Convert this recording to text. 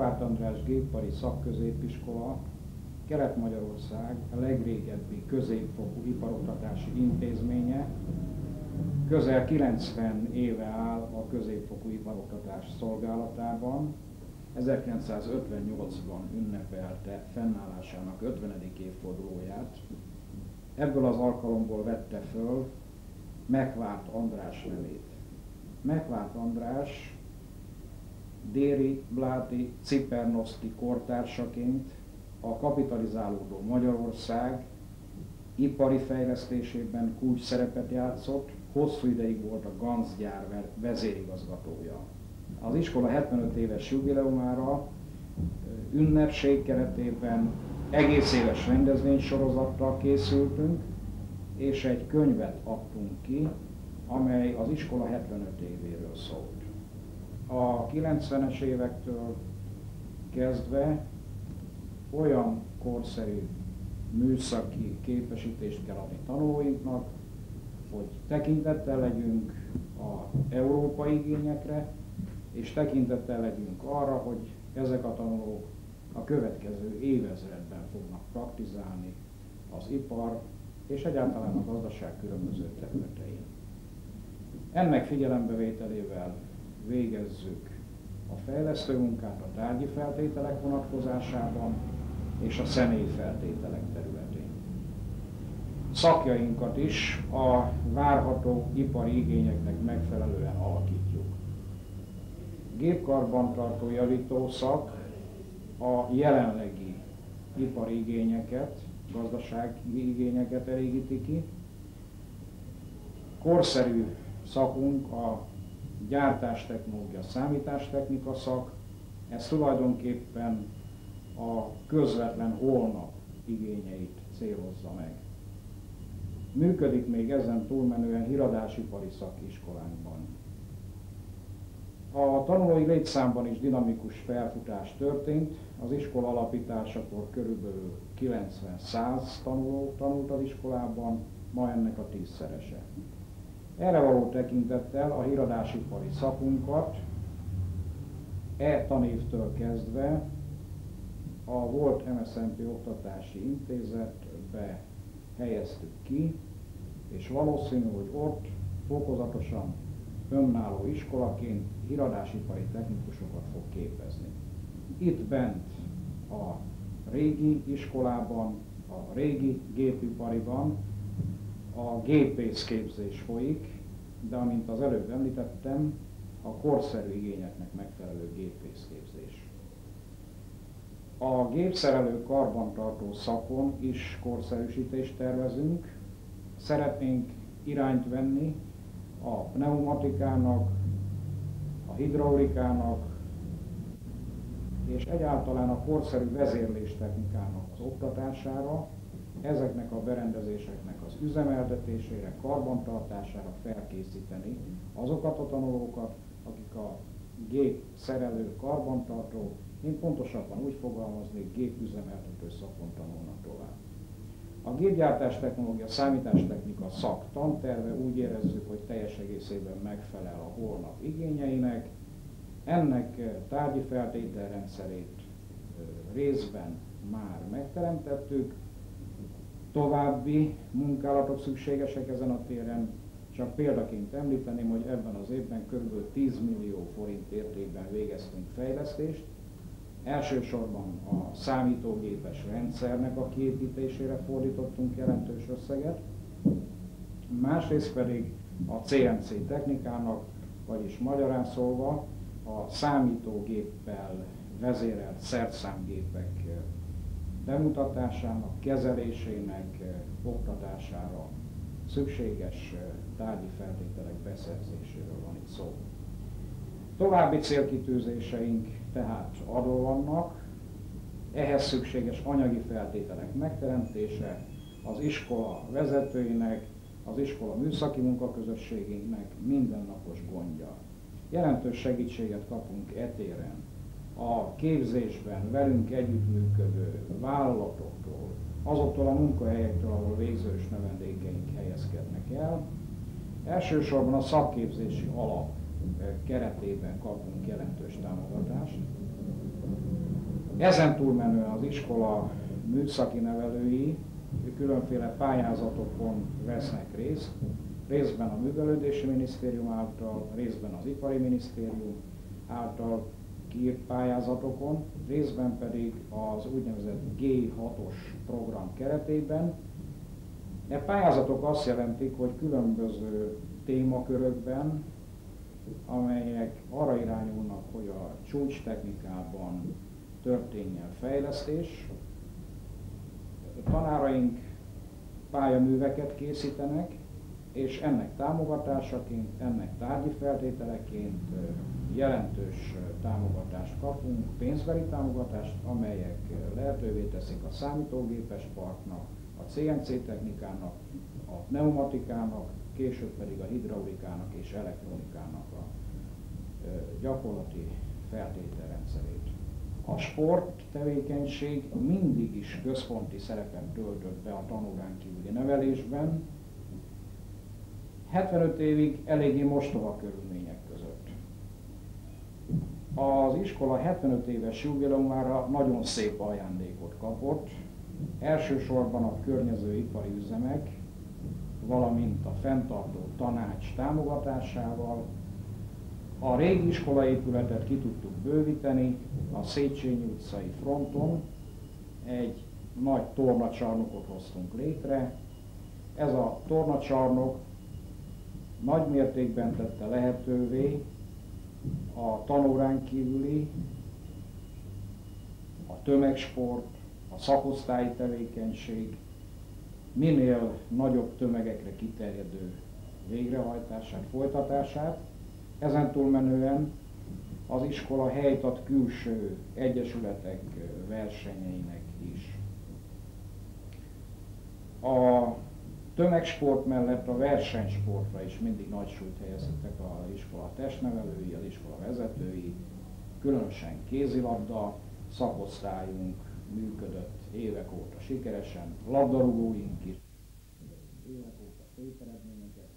Megvárt András Gépipari Szakközépiskola Kelet-Magyarország a legrégebbi középfokú iparoktatási intézménye, közel 90 éve áll a középfokú iparoktatás szolgálatában. 1958-ban ünnepelte fennállásának 50. évfordulóját. Ebből az alkalomból vette föl Megvárt András nevét. Megvárt András Déri, Bláti, Cipernoszki kortársaként a kapitalizálódó Magyarország ipari fejlesztésében kulcs szerepet játszott, hosszú ideig volt a Ganz gyár vezérigazgatója. Az iskola 75 éves jubileumára ünnepség keretében egész éves rendezvénysorozattal készültünk, és egy könyvet adtunk ki, amely az iskola 75 évéről szólt. A 90-es évektől kezdve olyan korszerű műszaki képesítést kell adni tanulóinknak, hogy tekintettel legyünk az európai igényekre, és tekintettel legyünk arra, hogy ezek a tanulók a következő évezredben fognak praktizálni az ipar és egyáltalán a gazdaság különböző területein. Ennek figyelembevételével végezzük a fejlesztő munkát a tárgyi feltételek vonatkozásában és a személyi feltételek területén. Szakjainkat is a várható ipari igényeknek megfelelően alakítjuk. Gépkarbantartó javító szak a jelenlegi ipari igényeket, gazdasági igényeket elégíti ki. Korszerű szakunk a gyártástechnológia, számítástechnika szak, ez tulajdonképpen a közvetlen holnap igényeit célozza meg. Működik még ezen túlmenően híradásipari szakiskolánkban. A tanulói létszámban is dinamikus felfutás történt. Az iskola alapításakor körülbelül 90-100 tanuló tanult az iskolában, ma ennek a 10-szerese. Erre való tekintettel a híradásipari szakunkat tanévtől kezdve a volt MSZNP Oktatási Intézetbe helyeztük ki, és valószínű, hogy ott fokozatosan önálló iskolaként híradásipari technikusokat fog képezni. Itt bent a régi iskolában, a régi gépipariban a gépészképzés folyik, de amint az előbb említettem, a korszerű igényeknek megfelelő gépészképzés. A gépszerelő karbantartó szakon is korszerűsítést tervezünk. Szeretnénk irányt venni a pneumatikának, a hidraulikának és egyáltalán a korszerű vezérléstechnikának az oktatására, ezeknek a berendezéseknek az üzemeltetésére, karbantartására felkészíteni azokat a tanulókat, akik a gépszerelő, karbantartó, én pontosabban úgy fogalmaznék, gépüzemeltető szakon tanulnak tovább. A gépgyártás technológia, számítástechnika szak tanterve úgy érezzük, hogy teljes egészében megfelel a holnap igényeinek. Ennek tárgyi feltételrendszerét részben már megteremtettük. További munkálatok szükségesek ezen a téren. Csak példaként említeném, hogy ebben az évben kb. 10 millió forint értékben végeztünk fejlesztést. Elsősorban a számítógépes rendszernek a kiépítésére fordítottunk jelentős összeget, másrészt pedig a CNC technikának, vagyis magyarán szólva a számítógéppel vezérelt szerszámgépek bemutatásának, kezelésének, oktatására szükséges tárgyi feltételek beszerzéséről van itt szó. További célkitűzéseink tehát adó vannak, ehhez szükséges anyagi feltételek megteremtése, az iskola vezetőinek, az iskola műszaki munkaközösségének mindennapos gondja. Jelentős segítséget kapunk etéren a képzésben velünk együttműködő vállalatoktól, azoktól a munkahelyektől, ahol végzős növendékeink helyezkednek el. Elsősorban a szakképzési alap keretében kapunk jelentős támogatást. Ezen túlmenően az iskola műszaki nevelői különféle pályázatokon vesznek részt, részben a Művelődési Minisztérium által, részben az Ipari Minisztérium által kiírt pályázatokon, részben pedig az úgynevezett G6-os program keretében. E pályázatok azt jelentik, hogy különböző témakörökben, amelyek arra irányulnak, hogy a csúcstechnikában történjen fejlesztés, tanáraink pályaműveket készítenek, és ennek támogatásaként, ennek tárgyi feltételeként jelentős támogatást kapunk, pénzbeli támogatást, amelyek lehetővé teszik a számítógépes parknak, a CNC technikának, a pneumatikának, később pedig a hidraulikának és elektronikának a gyakorlati feltételrendszerét. A sporttevékenység mindig is központi szerepet töltött be a tanórán kívüli nevelésben, 75 évig eléggé mostoha körülmények között. Az iskola 75 éves jubileumára nagyon szép ajándékot kapott, elsősorban a környező ipari üzemek, valamint a fenntartó tanács támogatásával. A régi iskolaépületet ki tudtuk bővíteni, a Széchenyi utcai fronton egy nagy tornacsarnokot hoztunk létre. Ez a tornacsarnok nagy mértékben tette lehetővé a tanórán kívüli, a tömegsport, a szakosztályi tevékenység minél nagyobb tömegekre kiterjedő végrehajtását, folytatását. Ezen túlmenően az iskola helyt ad külső egyesületek versenyeinek is. A tömegsport mellett a versenysportra is mindig nagy súlyt helyeztek az iskola testnevelői, az iskola vezetői, különösen kézilabda szakosztályunk működött évek óta sikeresen, labdarúgóink is évek óta szép eredményeket